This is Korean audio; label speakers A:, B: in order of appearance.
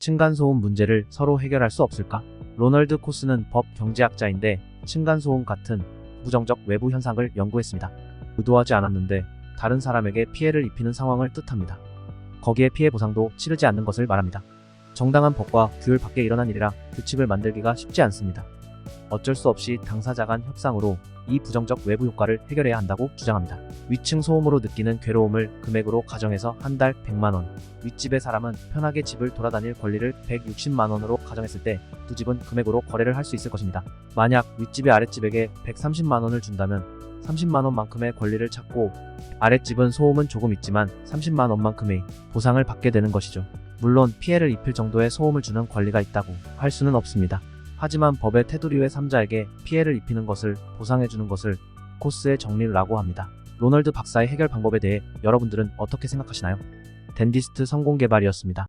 A: 층간소음 문제를 서로 해결할 수 없을까? 로널드 코스는 법 경제학자인데 층간소음 같은 부정적 외부 현상을 연구했습니다. 의도하지 않았는데 다른 사람에게 피해를 입히는 상황을 뜻합니다. 거기에 피해 보상도 치르지 않는 것을 말합니다. 정당한 법과 규율 밖에 일어난 일이라 규칙을 만들기가 쉽지 않습니다. 어쩔 수 없이 당사자 간 협상으로 이 부정적 외부 효과를 해결해야 한다고 주장합니다. 위층 소음으로 느끼는 괴로움을 금액으로 가정해서 한 달 100만원, 윗집의 사람은 편하게 집을 돌아다닐 권리를 160만원으로 가정했을 때 두 집은 금액으로 거래를 할 수 있을 것입니다. 만약 윗집이 아랫집에게 130만원을 준다면 30만원만큼의 권리를 찾고 아랫집은 소음은 조금 있지만 30만원만큼의 보상을 받게 되는 것이죠. 물론 피해를 입힐 정도의 소음을 주는 권리가 있다고 할 수는 없습니다. 하지만 법의 테두리 외 3자에게 피해를 입히는 것을 보상해주는 것을 코스의 정리라고 합니다. 로널드 박사의 해결 방법에 대해 여러분들은 어떻게 생각하시나요? 댄디스트 성공개발이었습니다.